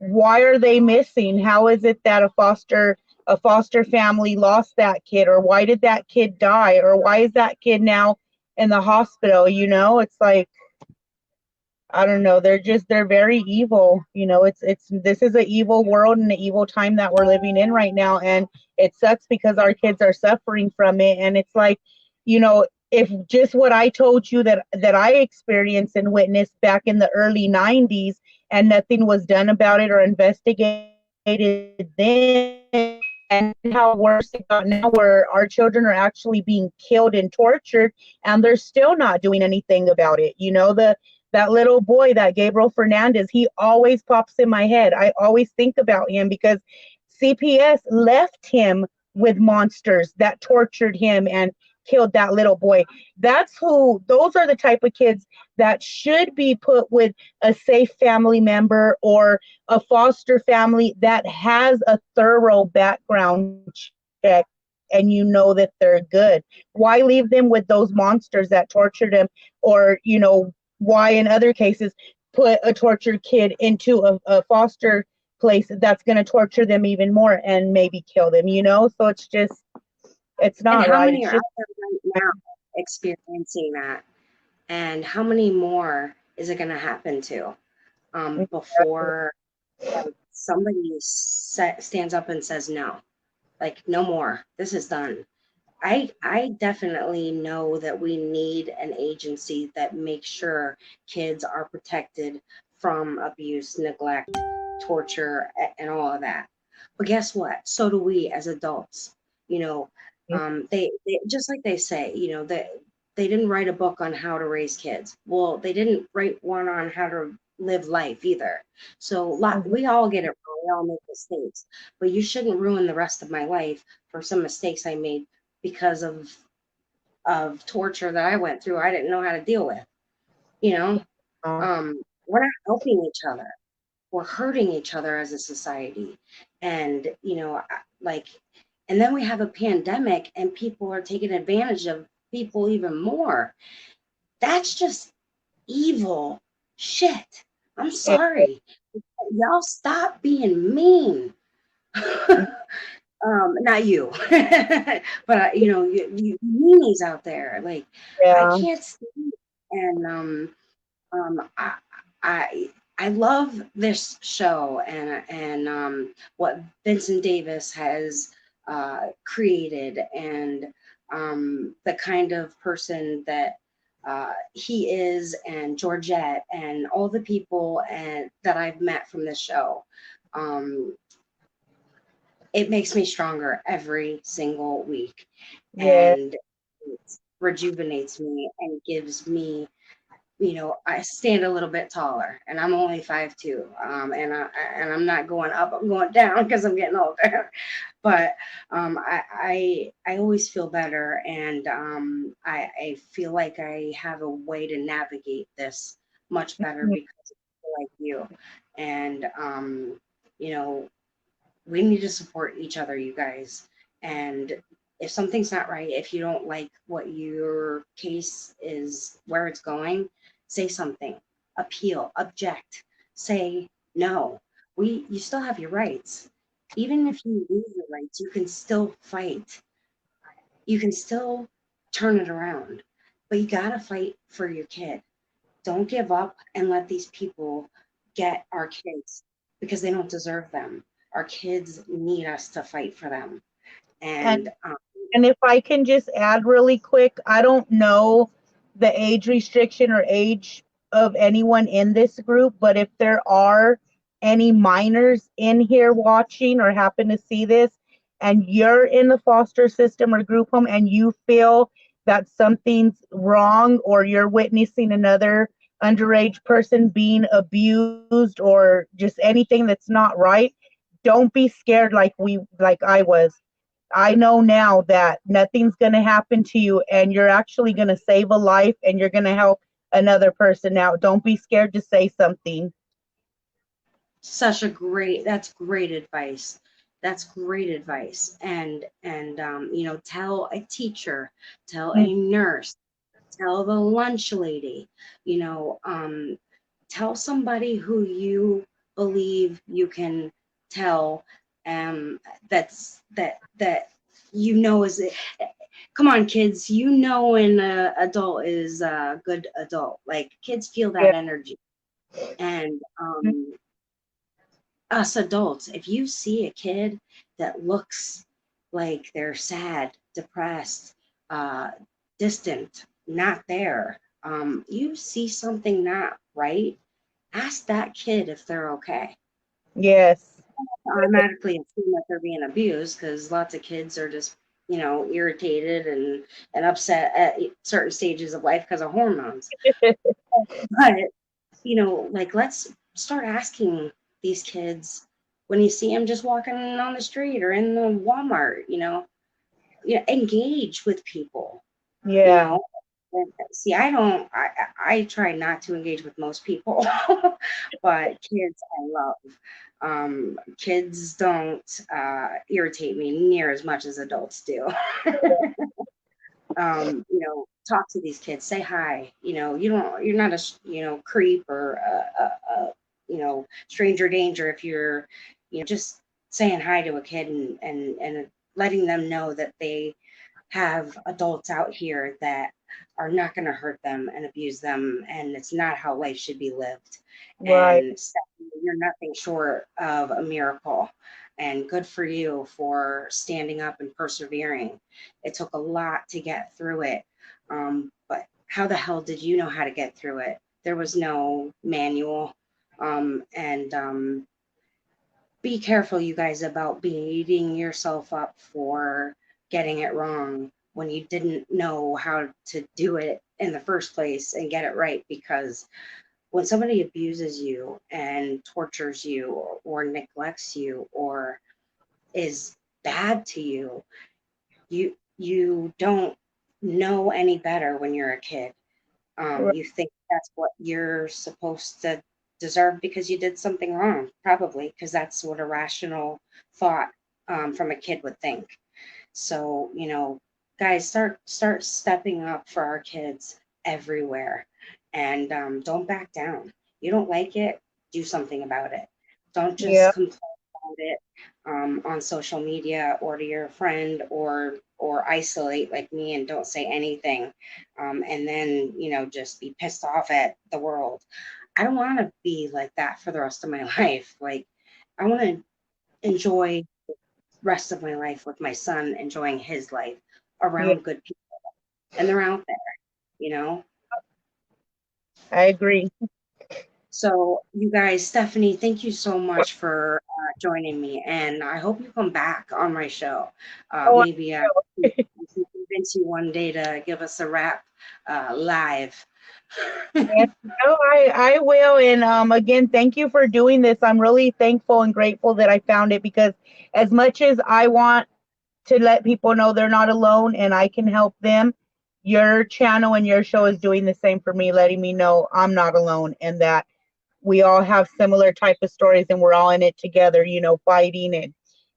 why are they missing? How is it that a foster family lost that kid, or why did that kid die, or why is that kid now in the hospital? You know, it's like, I don't know. They're very evil. You know, this is an evil world and an evil time that we're living in right now. And it sucks because our kids are suffering from it. And it's like, you know, if just what I told you that I experienced and witnessed back in the early 90s and nothing was done about it or investigated then, and how worse it got now where our children are actually being killed and tortured and they're still not doing anything about it. You know, that little boy, that Gabriel Fernandez, he always pops in my head. I always think about him because CPS left him with monsters that tortured him and killed that little boy. Those are the type of kids that should be put with a safe family member or a foster family that has a thorough background check and you know that they're good. Why leave them with those monsters that tortured him, or, you know, why in other cases put a tortured kid into a foster place that's going to torture them even more and maybe kill them, you know? So it's And not how right. many are out there right now experiencing that? And how many more is it going to happen to before like somebody stands up and says no, like no more, this is done. I definitely know that we need an agency that makes sure kids are protected from abuse, neglect, torture, and all of that. But guess what? So do we as adults. You know, they just like they say, you know, that they didn't write a book on how to raise kids. Well, they didn't write one on how to live life either. So we all get it wrong. We all make mistakes, but you shouldn't ruin the rest of my life for some mistakes I made because of torture that I went through. I didn't know how to deal with. You know, we're not helping each other. We're hurting each other as a society, and you know, like, and then we have a pandemic, and people are taking advantage of people even more. That's just evil shit. I'm sorry, y'all stop being mean. Not you, but you know, you meanies out there. Like, I Yeah. can't stand it. And um, I, I, I love this show and what Vincent Davis has created, and the kind of person that he is, and Georgette, and all the people and that I've met from this show. Um, it makes me stronger every single week, Yeah. and it rejuvenates me and gives me, you know, I stand a little bit taller, and I'm only 5'2", and I'm not going up, I'm going down because I'm getting older. But I always feel better, and I feel like I have a way to navigate this much better because of people like you, and you know, we need to support each other, you guys. And if something's not right, if you don't like what your case is, where it's going, say something, appeal, object, say no. You still have your rights. Even if you lose your rights, you can still fight. You can still turn it around. But you gotta fight for your kid. Don't give up and let these people get our kids, because they don't deserve them. Our kids need us to fight for them. And And and if I can just add really quick, I don't know the age restriction or age of anyone in this group, but if there are any minors in here watching or happen to see this, and you're in the foster system or group home and you feel that something's wrong, or you're witnessing another underage person being abused or just anything that's not right, don't be scared like I was. I know now that nothing's going to happen to you, and you're actually going to save a life, and you're going to help another person out. Don't be scared to say something. that's great advice. That's great advice. And you know, tell a teacher, tell a nurse, tell the lunch lady, you know, tell somebody who you believe you can tell that you know is it. Come on, kids, you know when an adult is a good adult. Like kids feel Yeah. that energy. And us adults, if you see a kid that looks like they're sad, depressed, uh, distant, not there, you see something not right, ask that kid if they're okay. Yes. Automatically assume that they're being abused because lots of kids are just, irritated and upset at certain stages of life because of hormones. But like let's start asking these kids when you see them just walking on the street or in the Walmart, engage with people, you Yeah. know. And see, I try not to engage with most people, but kids I love. Kids don't irritate me near as much as adults do. Talk to these kids, say hi. You're not a creep or stranger danger if you're, just saying hi to a kid and letting them know that they have adults out here that are not going to hurt them and abuse them, and it's not how life should be lived. Right. And Stephanie, you're nothing short of a miracle, and good for you for standing up and persevering. It took a lot to get through it, but how the hell did you know how to get through it? There was no manual. And Be careful, you guys, about beating yourself up for getting it wrong when you didn't know how to do it in the first place and get it right. Because when somebody abuses you and tortures you or neglects you or is bad to you, you don't know any better when you're a kid. Right. You think that's what you're supposed to deserve because you did something wrong, probably, because that's what a rational thought from a kid would think. So, guys, start stepping up for our kids everywhere, and don't back down. You don't like it, do something about it. Don't just Yeah. complain about it on social media or to your friend, or isolate like me and don't say anything, and then just be pissed off at the world. I don't want to be like that for the rest of my life. Like, I want to enjoy rest of my life with my son enjoying his life Yeah. around good people, and they're out there, you know. I agree. So you guys, Stephanie, thank you so much for joining me, and I hope you come back on my show. Oh, Maybe I can convince you one day to give us a rap live. yes. No, I will. And again, thank you for doing this. I'm really thankful and grateful that I found it, because as much as I want to let people know they're not alone and I can help them, your channel and your show is doing the same for me, letting me know I'm not alone and that we all have similar type of stories and we're all in it together, fighting and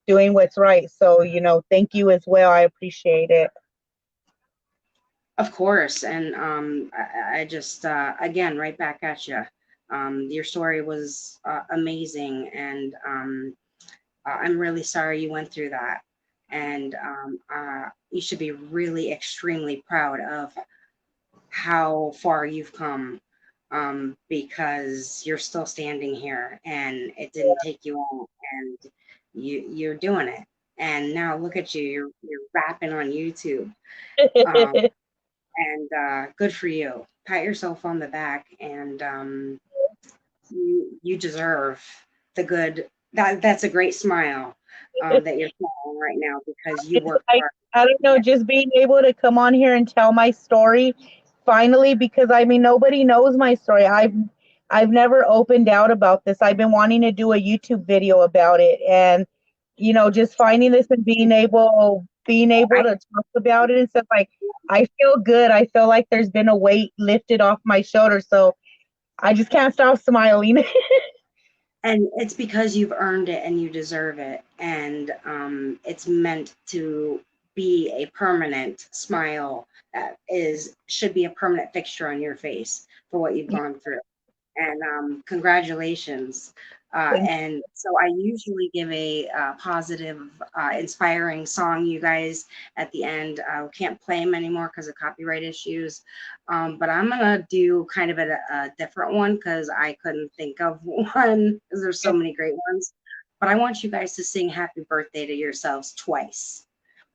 doing what's right. So, thank you as well. I appreciate it. Of course, and I just again right back at you. Your story was amazing, and I'm really sorry you went through that. And you should be really extremely proud of how far you've come, because you're still standing here, and it didn't take you long, and you're doing it. And now look at you, you're rapping on YouTube. Um, and Good for you. Pat yourself on the back, and you deserve the good. That's a great smile that you're smiling right now because you It's worked like, hard. I don't know, just being able to come on here and tell my story finally, because I mean, nobody knows my story. I've never opened out about this. I've been wanting to do a YouTube video about it, and just finding this and being able to talk about it and stuff, like, I feel good. I feel like there's been a weight lifted off my shoulder, so I just can't stop smiling. And it's because you've earned it and you deserve it. And it's meant to be a permanent smile that should be a permanent fixture on your face for what you've gone through. and congratulations. And so I usually give a positive, inspiring song, you guys, at the end. I can't play them anymore because of copyright issues. But I'm going to do kind of a different one because I couldn't think of one because there's so many great ones. But I want you guys to sing happy birthday to yourselves twice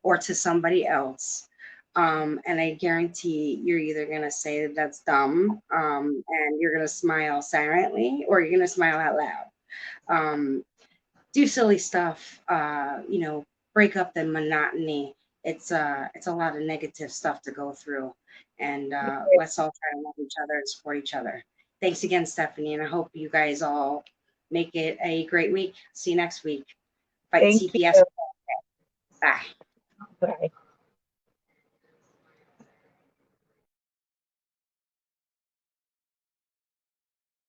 or to somebody else. And I guarantee you're either going to say that's dumb and you're going to smile silently or you're going to smile out loud. Do silly stuff, you know, break up the monotony. It's a lot of negative stuff to go through. And let's all try to love each other and support each other. Thanks again, Stephanie. And I hope you guys all make it a great week. See you next week. Fight Thank CPS. you. Bye. Bye.